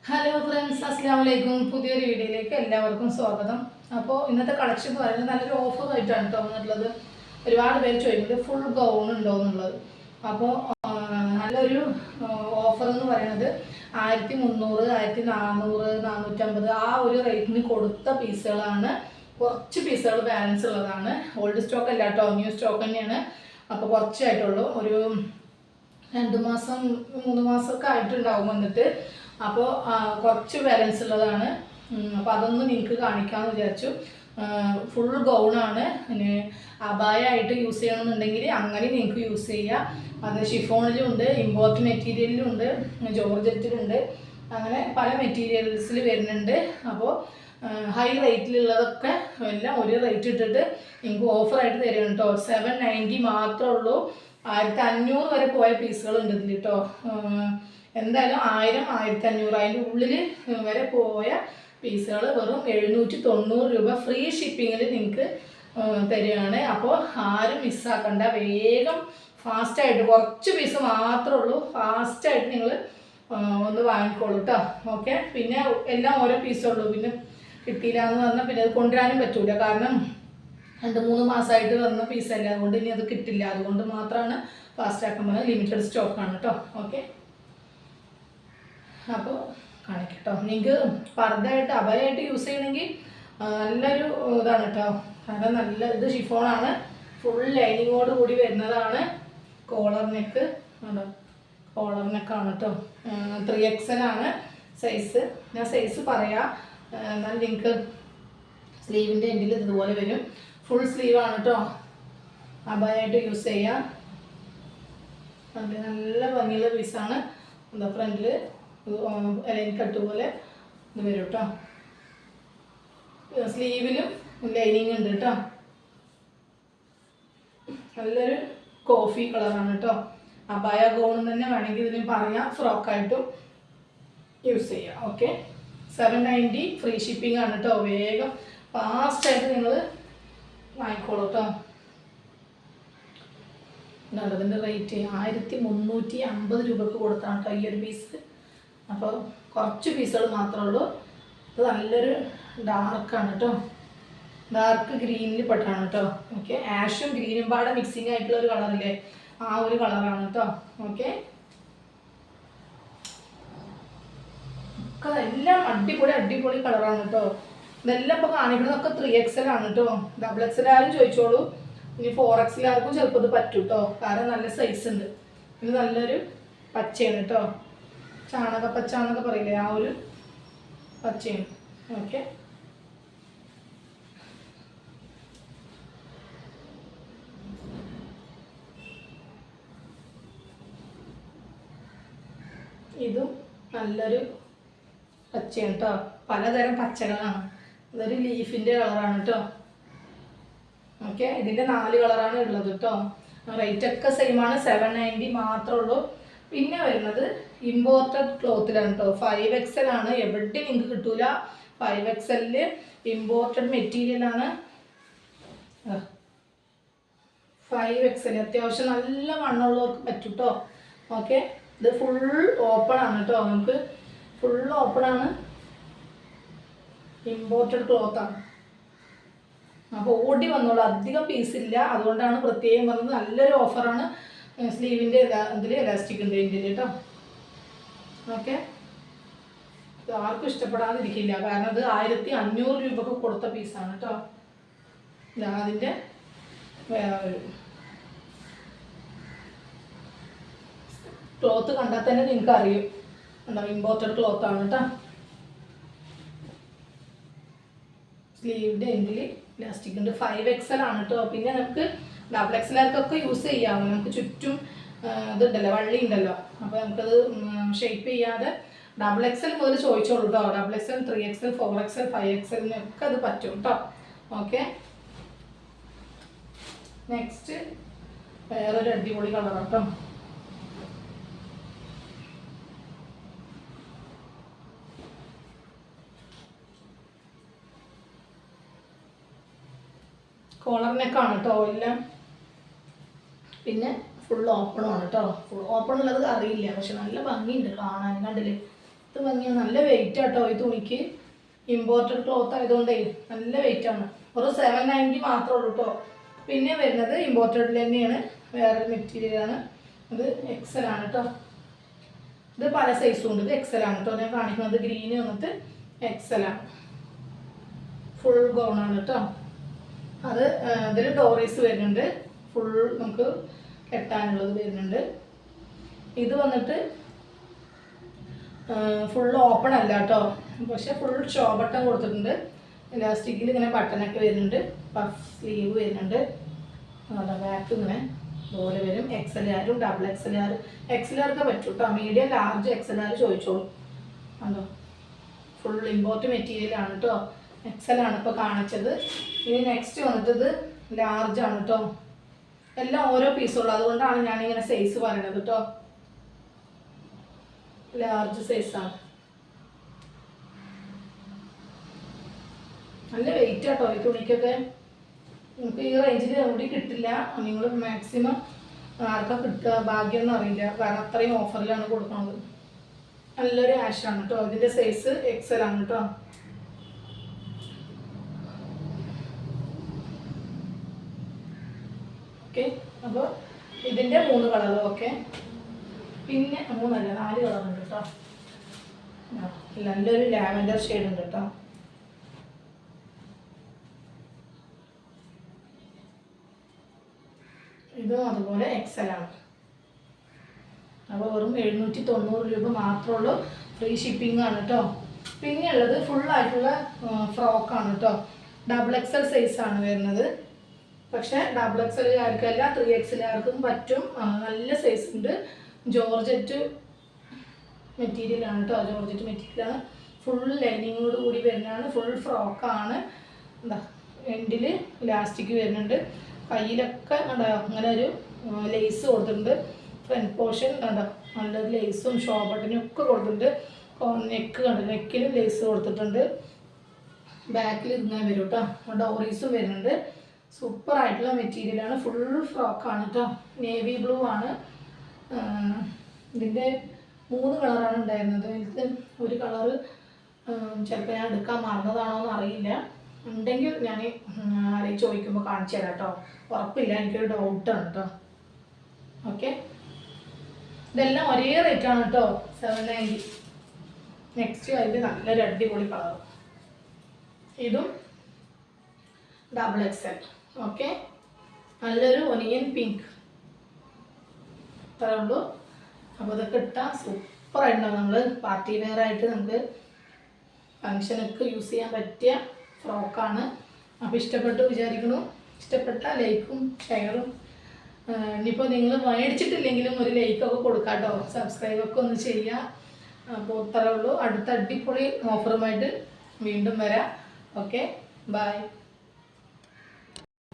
Hello friends, അസ്സലാമു അലൈക്കും. പുതിയൊരു വീഡിയോയിലേക്ക് എല്ലാവർക്കും സ്വാഗതം. അപ്പോൾ ഇന്നത്തെ കളക്ഷൻ എന്ന് പറയുന്നത് നല്ലൊരു ഓഫർ ആയിട്ടാണ് കേട്ടോ വന്നിട്ടുള്ളത്. ഒരുപാട് പേര് ചോദിക്കുന്നത് ഫുൾ ഗൗൺ ഉണ്ടോ എന്നുള്ളത്. അപ്പോൾ നല്ലൊരു ഓഫർ എന്ന് പറയുന്നത് 1300, 1400, 450 ആ ഒരു റേറ്റിന് കൊടുത്ത പീസുകളാണ്. കുറച്ച് പീസുകൾ ബാലൻസ് ഉള്ളതാണ്. ഓൾഡ് സ്റ്റോക്ക് അല്ല കേട്ടോ, ന്യൂ സ്റ്റോക്ക് തന്നെയാണ്. അപ്പോൾ കുറച്ചായിട്ടുള്ളൂ, ഒരു 2 മാസം 3 മാസമൊക്കെ ആയിട്ടുണ്ടാവും വന്നിട്ട്. അപ്പോൾ കുറച്ച് ബാലൻസ് ഉള്ളതാണ്. അപ്പോൾ അതൊന്ന് നിങ്ങൾക്ക് കാണിക്കാമെന്ന് വിചാരിച്ചു. ഫുൾ ഗൗണാണ്. പിന്നെ അബായായിട്ട് യൂസ് ചെയ്യണമെന്നുണ്ടെങ്കിൽ അങ്ങനെ നിങ്ങൾക്ക് യൂസ് ചെയ്യാം. അത് ഷിഫോണിലും ഉണ്ട്, ഇമ്പോർട്ട് മെറ്റീരിയലിലും ഉണ്ട്, ജോർജറ്റിലുണ്ട്, അങ്ങനെ പല മെറ്റീരിയൽസിൽ വരുന്നുണ്ട്. അപ്പോൾ ഹൈ റേറ്റിലുള്ളതൊക്കെ എല്ലാം ഒരു റേറ്റ് ഇട്ടിട്ട് നിങ്ങൾക്ക് ഓഫറായിട്ട് തരുന്നുണ്ട് കേട്ടോ. 790 മാത്രമേ ഉള്ളൂ. 1500 വരെ പോയ പീസുകളുണ്ട് ഇതിൽ കേട്ടോ. എന്തായാലും 1000, 1500 അതിൻ്റെ ഉള്ളിൽ വരെ പോയ പീസുകൾ വെറും 790 രൂപ ഫ്രീ ഷിപ്പിങ്ങിൽ നിങ്ങൾക്ക് തരികയാണ്. അപ്പോൾ ആരും മിസ്സാക്കണ്ട, വേഗം ഫാസ്റ്റായിട്ട് കുറച്ച് പീസ് മാത്രമേ ഉള്ളൂ. ഫാസ്റ്റായിട്ട് നിങ്ങൾ ഒന്ന് വാങ്ങിക്കോളൂ കേട്ടോ. ഓക്കെ, പിന്നെ എല്ലാം ഓരോ പീസുള്ളൂ. പിന്നെ കിട്ടിയില്ല എന്ന് പറഞ്ഞാൽ പിന്നെ അത് കൊണ്ടുവരാനും പറ്റൂല. കാരണം 2-3 മാസമായിട്ട് വന്ന പീസല്ല, അതുകൊണ്ട് ഇനി അത് കിട്ടില്ല. അതുകൊണ്ട് മാത്രമാണ് ഫാസ്റ്റ് ആക്കാൻ പറഞ്ഞത്. ലിമിറ്റഡ് സ്റ്റോക്കാണ് കേട്ടോ. ഓക്കെ, അപ്പോൾ കാണിക്കട്ടോ. നിങ്ങൾക്ക് പർദ്ദയായിട്ട് അബായായിട്ട് യൂസ് ചെയ്യണമെങ്കിൽ നല്ലൊരു ഇതാണ് കേട്ടോ. കാരണം നല്ല ഇത് ഷിഫോണാണ്, ഫുൾ ലൈനിങ്ങോട് കൂടി വരുന്നതാണ്. കോളർ നെക്ക് ഉണ്ടോ, കോളർ നെക്കാണ് കേട്ടോ. 3XL ആണ് സൈസ്. ഞാൻ സൈസ് പറയാം, എന്നാൽ നിങ്ങൾക്ക് സ്ലീവിൻ്റെ എൻഡിൽ ഇതുപോലെ വരും. ഫുൾ സ്ലീവാണ് കേട്ടോ. അബായായിട്ട് യൂസ് ചെയ്യാം. നല്ല ഭംഗിയുള്ള പീസാണ്. എന്താ ഫ്രണ്ടിൽ ലൈൻ കട്ട് പോലെ ഇത് വരും കേട്ടോ. സ്ലീവിലും ലൈനിങ് ഉണ്ട് കേട്ടോ. നല്ലൊരു കോഫി കളറാണ് കേട്ടോ. അബായ ഗൗൺ തന്നെ വേണമെങ്കിൽ ഇതിന് പറയാം, ഫ്രോക്കായിട്ടും യൂസ് ചെയ്യാം. ഓക്കെ, 790 ഫ്രീ ഷിപ്പിംഗ് ആണ് കേട്ടോ. വേഗം ഫാസ്റ്റായിട്ട് നിങ്ങൾ വാങ്ങിക്കോളൂ കേട്ടോ. അതിൻ്റെ റേറ്റ് 1350 രൂപക്ക് കൊടുത്താണ് കേട്ടോ ഈ ഒരു പീസ്. അപ്പോൾ കുറച്ച് പീസുകൾ മാത്രമേ ഉള്ളൂ. ഇത് നല്ലൊരു ഡാർക്കാണ് കേട്ടോ, ഡാർക്ക് ഗ്രീനിൽ പെട്ടാണ് കേട്ടോ. ഓക്കെ, ആഷും ഗ്രീനും പാടെ മിക്സിങ് ആയിട്ടുള്ള ഒരു കളറില്ലേ, ആ ഒരു കളറാണ് കേട്ടോ. ഓക്കെ, എല്ലാം അടിപൊളി കളറാണ് കേട്ടോ. ഇതെല്ലാം ഇപ്പോൾ കാണിക്കുന്നതൊക്കെ 3XL ആണ് കേട്ടോ. XXL ആരും ചോദിച്ചോളൂ. ഇനി 4XL ആർക്കും ചിലപ്പോൾ ഇത് പറ്റും കേട്ടോ, കാരണം നല്ല സൈസ് ഉണ്ട്. ഇത് നല്ലൊരു പച്ചയാണ് കേട്ടോ, ചാണകപ്പച്ച എന്നൊക്കെ പറയില്ലേ, ആ ഒരു പച്ചയാണ്. ഓക്കെ, ഇതും നല്ലൊരു പച്ചയാണ് കേട്ടോ. പലതരം പച്ചകളാണ്. ഇതൊരു ലീഫിൻ്റെ കളറാണ് കേട്ടോ. ഓക്കെ, ഇതിൻ്റെ 4 കളറാണ് ഉള്ളത് കേട്ടോ. റേറ്റൊക്കെ സെയിമാണ്, 790 മാത്രമേ ഉള്ളൂ. പിന്നെ വരുന്നത് ഇമ്പോർട്ടഡ് ക്ലോത്തിലാണ് കേട്ടോ. 5XL ആണ്, എവിടെ നിങ്ങൾക്ക് കിട്ടൂല. 5XL ഇമ്പോർട്ടഡ് മെറ്റീരിയലാണ്. 5XL അത്യാവശ്യം നല്ല വണ്ണമുള്ളവർക്ക് പറ്റും കേട്ടോ. ഓക്കെ, ഇത് ഫുൾ ഓപ്പൺ ആണ് കേട്ടോ. നമുക്ക് ഫുൾ ഓപ്പൺ ആണ്, ഇമ്പോർട്ടഡ് ക്ലോത്താണ്. അപ്പോൾ ഓടി വന്നോളൂ, അധികം പീസില്ല, അതുകൊണ്ടാണ് പ്രത്യേകം പറഞ്ഞത്. നല്ലൊരു ഓഫറാണ്. സ്ലീവിൻ്റെ ഇതിൽ എലാസ്റ്റിക് ഉണ്ട് ഇതിൽ കേട്ടോ. ഓക്കെ, ഇത് ആർക്കും ഇഷ്ടപ്പെടാതിരിക്കില്ല, കാരണം ഇത് 1500 രൂപക്ക് കൊടുത്ത പീസാണ് കേട്ടോ. അതിൻ്റെ വേറെ ഒരു ക്ലോത്ത് കണ്ടാൽ തന്നെ നിങ്ങൾക്ക് അറിയും, എന്താ ഇമ്പോർട്ടഡ് ക്ലോത്താണ് കേട്ടോ. സ്ലീവിൻ്റെ എൻഡിൽ ഇലാസ്റ്റിക് ഉണ്ട്. 5XL ആണ് കേട്ടോ. പിന്നെ നമുക്ക് XXLർക്കൊക്കെ യൂസ് ചെയ്യാം. നമുക്ക് ചുറ്റും ഇതുണ്ടല്ലോ, വള്ളി ഉണ്ടല്ലോ. അപ്പോൾ നമുക്കത് ഷേപ്പ് ചെയ്യാതെ XXL മുതൽ ചോദിച്ചോളൂ കേട്ടോ. XXL, 3XL, 4XL, 5XLനൊക്കെ അത് പറ്റും കേട്ടോ. ഓക്കെ, നെക്സ്റ്റ് വേറൊരു അടിപൊളി കളറാണ് കേട്ടോ. കോളർ നെക്കാണ് കേട്ടോ എല്ലാം. പിന്നെ ഫുൾ ഓപ്പണുമാണ് കേട്ടോ. ഫുൾ ഓപ്പൺ ഉള്ളത് അറിയില്ല, പക്ഷെ നല്ല ഭംഗിയുണ്ട് കാണാൻ. കണ്ടില്ലേ, ഇത് ഭംഗിയാണ്. നല്ല വെയിറ്റ് ആട്ടോ ഈ തുണിക്ക്. ഇമ്പോർട്ടഡ് ക്ലോത്ത് ആയതുകൊണ്ടേ നല്ല വെയിറ്റ് ആണ്. ഒരു 790 മാത്രമേ ഉള്ളൂ കേട്ടോ. പിന്നെ വരുന്നത് ഇമ്പോർട്ടഡിൽ തന്നെയാണ്, വേറൊരു മെറ്റീരിയലാണ്. ഇത് എക്സൽ ആണ് കേട്ടോ. ഇത് പല സൈസും ഉണ്ട്. ഇത് എക്സൽ ആണ് കേട്ടോ ഞാൻ കാണിക്കുന്നത്. ഗ്രീന് വന്നിട്ട് എക്സൽ ആണ്. ഫുൾ ഗൗൺ ആണ് കേട്ടോ. അത് ഇതിൽ ഡോറീസ് വരുന്നുണ്ട്. ഫുൾ നമുക്ക് കെട്ടാനുള്ളത് വരുന്നുണ്ട്. ഇത് വന്നിട്ട് ഫുൾ ഓപ്പൺ അല്ല കേട്ടോ, പക്ഷെ ഫുൾ ഷോ ബട്ടൺ കൊടുത്തിട്ടുണ്ട്. ഇലാസ്റ്റിക്കിൽ ഇങ്ങനെ ബട്ടണൊക്കെ വരുന്നുണ്ട്. പഫ് സ്ലീവ് വരുന്നുണ്ട്. ബാക്ക് ഇങ്ങനെ അതുപോലെ വരും. XLR ഡബിൾ XLR ഒക്കെ പറ്റും കേട്ടോ. മീഡിയം ലാർജ് XLR ചോദിച്ചോളൂ. അതോ ഫുൾ ഇമ്പോർട്ട് മെറ്റീരിയൽ ആണ് കേട്ടോ. XL ആണ് ഇപ്പോൾ കാണിച്ചത്. ഇനി നെക്സ്റ്റ് വന്നിട്ട് ഇത് ലാർജ് ആണ് കേട്ടോ. എല്ലാം ഓരോ പീസുള്ളൂ, അതുകൊണ്ടാണ് ഞാനിങ്ങനെ സൈസ് പറയണത് കേട്ടോ. ലാർജ് സൈസാണ്. നല്ല വെയിറ്റ് ആട്ടോ ഈ തുണിക്കൊക്കെ. നമുക്ക് ഈ റേഞ്ചിൽ എവിടെ കിട്ടില്ല. നിങ്ങൾ മാക്സിമം ആർക്കാ കിട്ടുക ഭാഗ്യമൊന്നും അറിയില്ല, കാരണം അത്രയും ഓഫറിലാണ് കൊടുക്കുന്നത്. നല്ലൊരു ആഷാണ് കേട്ടോ. ഇതിൻ്റെ സൈസ് XL ആണ് കേട്ടോ. ഓക്കെ, അപ്പോൾ ഇതിൻ്റെ 3 കളർ. ഓക്കെ, പിന്നെ 3 അല്ല 4 കളറുണ്ട് കേട്ടോ. നല്ലൊരു ലാവൻഡർ ഷെയ്ഡ് ഉണ്ട് കേട്ടോ. ഇതും അതുപോലെ XL ആണ്. അപ്പോൾ വെറും 790 രൂപ മാത്രമുള്ളൂ. ഫ്രീ ഷിപ്പിംഗ് ആണ് കേട്ടോ. പിന്നെ ഉള്ളത് ഫുള്ളായിട്ടുള്ള ഫ്രോക്കാണ് കേട്ടോ. ഡബിൾ XL സൈസാണ് വരുന്നത്. പക്ഷേ ഡബിൾ XLകാർക്കല്ല 3XLകാർക്കും പറ്റും. നല്ല സൈസ് ഉണ്ട്. ജോർജറ്റ് മെറ്റീരിയലാണ് കേട്ടോ. ജോർജറ്റ് മെറ്റീരിയലാണ്. ഫുൾ ലൈനിങ്ങോട് കൂടി വരുന്നതാണ്. ഫുൾ ഫ്രോക്കാണ്. എന്താ എൻഡിൽ ഇലാസ്റ്റിക് വരുന്നുണ്ട്. കയ്യിലൊക്കെ കണ്ടോ അങ്ങനെ ഒരു ലേസ് കൊടുത്തിട്ടുണ്ട്. ഫ്രണ്ട് പോർഷൻ കണ്ടോ നല്ലൊരു ലേസും ഷോ ബട്ടനും ഒക്കെ കൊടുത്തിട്ടുണ്ട്. നെക്ക് കണ്ടോ, നെക്കിലും ലേസ് കൊടുത്തിട്ടുണ്ട്. ബാക്കിൽ ഇങ്ങനെ വരും കേട്ടോ. ഡോറീസും വരുന്നുണ്ട്. സൂപ്പറായിട്ടുള്ള മെറ്റീരിയലാണ്. ഫുൾ ഫ്രോക്കാണ് കേട്ടോ. നേവി ബ്ലൂ ആണ്. ഇതിൻ്റെ 3 കളറാണ് ഉണ്ടായിരുന്നത്. എനിക്ക് ഒരു കളറ് ചിലപ്പോൾ ഞാൻ എടുക്കാൻ മറന്നതാണോ എന്ന് അറിയില്ല. ഉണ്ടെങ്കിൽ ഞാൻ ആരെയും ചോദിക്കുമ്പോൾ കാണിച്ചു തരാം കേട്ടോ. ഉറപ്പില്ല, എനിക്കൊരു ഡൗട്ടാണ് കേട്ടോ. ഓക്കെ, ഇതെല്ലാം ഒരേ റേറ്റാണ് കേട്ടോ. 790. നെക്സ്റ്റ് അതിൻ്റെ നല്ലൊരു അടിപൊളി കളർ. ഇതും ഡബിൾ XL. ഓക്കെ, നല്ലൊരു ഒനിയൻ പിങ്ക് ഇത്രേ ഉള്ളൂ. അപ്പോൾ ഇതൊക്കെ ഇട്ടാൽ സൂപ്പറായിട്ടുണ്ടാവും. നമ്മൾ പാർട്ടി വെയർ ആയിട്ട് നമുക്ക് ഫങ്ഷനൊക്കെ യൂസ് ചെയ്യാൻ പറ്റിയ ഫ്രോക്കാണ്. അപ്പോൾ ഇഷ്ടപ്പെട്ടു വിചാരിക്കുന്നു. ഇഷ്ടപ്പെട്ടാൽ ലൈക്കും ഷെയറും, ഇനിയിപ്പോൾ നിങ്ങൾ മേടിച്ചിട്ടില്ലെങ്കിലും ഒരു ലൈക്കൊക്കെ കൊടുക്കാം കേട്ടോ. സബ്സ്ക്രൈബൊക്കെ ഒന്ന് ചെയ്യുക. അപ്പോൾ ഇത്രേ ഉള്ളൂ. അടുത്ത അടിപൊളി ഓഫറുമായിട്ട് വീണ്ടും വരാം. Okay, by.